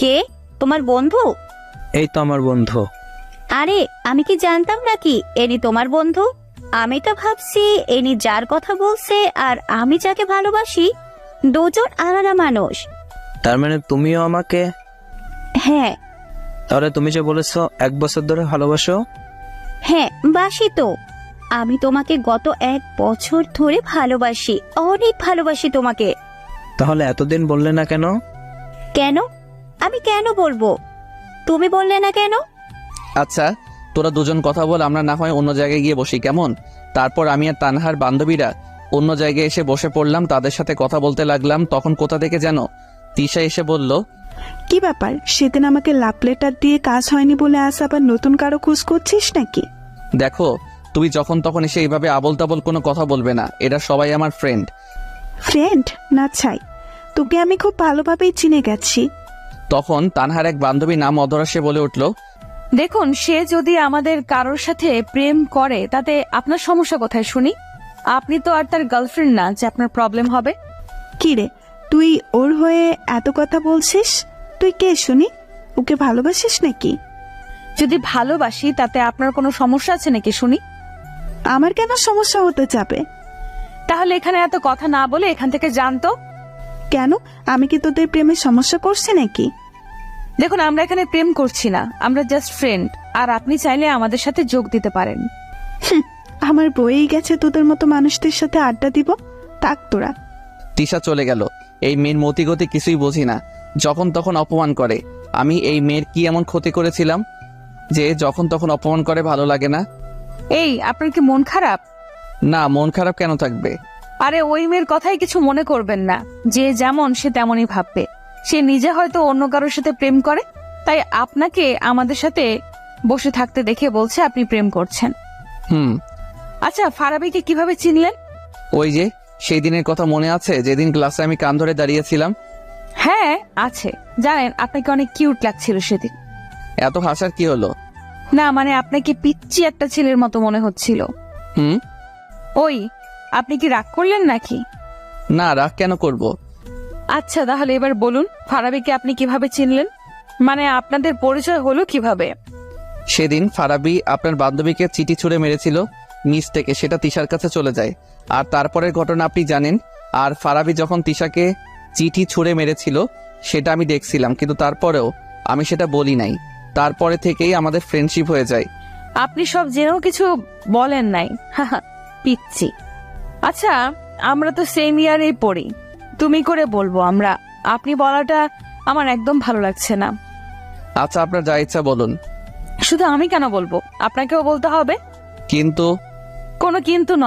কে? তোমার বন্ধু? এই তো আমার বন্ধু। আরে আমি কি জানতাম নাকি এনি তোমার বন্ধু? আমি তো ভাবছি এনি যার কথা বলছে আর আমি যাকে ভালোবাসি দুজন আলাদা মানুষ। তার মানে তুমিও আমাকে? হ্যাঁ তাহলে তুমি যে বলেছো 1 বছর ধরে ভালোবাসো। হ্যাঁ বাসি তো। আমি তোমাকে গত 1 বছর ধরে ভালোবাসি, অনেক ভালোবাসি তোমাকে। তাহলে এতদিন বললে না কেন? কেন? আমি কেন বলবো? তুমি বললে না কেন? আচ্ছা, তোরা দুজন কথা বল, আমরা না হয় অন্য জায়গায় গিয়ে বসি, কেমন? তারপর আমি আর তানহার বান্ধবীরা অন্য জায়গায় এসে বসে পড়লাম, তাদের সাথে কথা বলতে লাগলাম। তখন কোথা থেকে যেন তিশা এসে বলল, কি ব্যাপার, সেদিন আমাকে লাভ লেটার দিয়ে কাজ হয়নি বলে আজ আবার নতুন কারো খোঁজ করছিস নাকি? দেখো, তুমি যখন তখন এসে এইভাবে আবল তাবল কোনো কথা বলবে না, এরা সবাই আমার ফ্রেন্ড। ফ্রেন্ড না ছাই, তোকে আমি খুব ভালোভাবেই চিনে গেছি। তখন তানহার এক বান্ধবী নাম অধরা সে বলে উঠল, দেখুন, সে যদি আমাদের কারোর সাথে প্রেম করে তাতে আপনার সমস্যা কোথায় শুনি? আপনি তো আর তার গার্লফ্রেন্ড না যে আপনার প্রবলেম হবে। কি রে, তুই ওর হয়ে এত কথা বলছিস? তুই কে শুনি? ওকে ভালোবাসিস নাকি? যদি ভালোবাসি তাতে আপনার কোনো সমস্যা আছে নাকি শুনি? আমার কেন সমস্যা হতে যাবে? তাহলে এখানে এত কথা না বলে এখান থেকে জানতো। কেন, আমি কি তোদের প্রেমে সমস্যা করছি নাকি? দেখুন, আমরা এখানে প্রেম করছি না, আমরা জাস্ট ফ্রেন্ড। আর আপনি চাইলে আমাদের সাথে যোগ দিতে পারেন। আমার বইয়েই গেছে তোদের মতো মানুষদের সাথে আড্ডা দিব। থাক তোরা। তিশা চলে গেল। এই মেয়ের মতিগতি কিছুই বুঝি না, যখন তখন অপমান করে। আমি এই মেয়ের কি এমন ক্ষতি করেছিলাম যে যখন তখন অপমান করে? ভালো লাগে না। এই, আপনার কি মন খারাপ? না, মন খারাপ কেন থাকবে? আরে ওই মেয়ের কথাই কিছু মনে করবেন না। যে যেমন সে তেমনই ভাববে। সে নিজে হয়তো অন্য কারোর সাথে প্রেম করে, তাই আপনাকে আমাদের সাথে বসে থাকতে দেখে বলছে আপনি প্রেম করছেন। হুম। আচ্ছা, ফারাবিকে কিভাবে চিনলেন? ওই যে সেই দিনের কথা মনে আছে, যেদিন ক্লাসে আমি কান ধরে দাঁড়িয়েছিলাম? হ্যাঁ আছে। জানেন, আপনাকে অনেক কিউট লাগছিল সেদিন। এত হাসার কি হলো? না মানে, আপনাকে পিচ্চি একটা ছেলের মতো মনে হচ্ছিল। হুম। ওই, আপনি কি রাগ করলেন নাকি? না, রাগ কেন করব? আচ্ছা তাহলে এবার বলুন, ফারাবিকে আপনি কিভাবে চিনলেন? মানে আপনাদের পরিচয় হলো কিভাবে? সেদিন ফারাবি আপনার বান্ধবীকে চিঠি ছুঁড়ে মেরেছিল নিচ থেকে, সেটা তিশার কাছে চলে যায়। আর তারপরের ঘটনা আপনি জানেন। আর ফারাবি যখন তিশাকে চিঠি ছুঁড়ে মেরেছিল সেটা আমি দেখছিলাম, কিন্তু তারপরেও আমি সেটা বলি নাই। তারপরে থেকেই আমাদের ফ্রেন্ডশিপ হয়ে যায়। আপনি সব জেনেও কিছু বলেন নাই? পিচ্ছি। আচ্ছা, আমরা তো সেম ইয়ারেই পড়ি। তুমি করে বলবো আমরা। আপনি বলাটা আমার একদম ভালো লাগছে না। আচ্ছা, আপনার যা ইচ্ছা বলুন। শুধু আমি কেন বলবো, আপনাকেও বলতে হবে। কিন্তু কোনো কিন্তু নয়।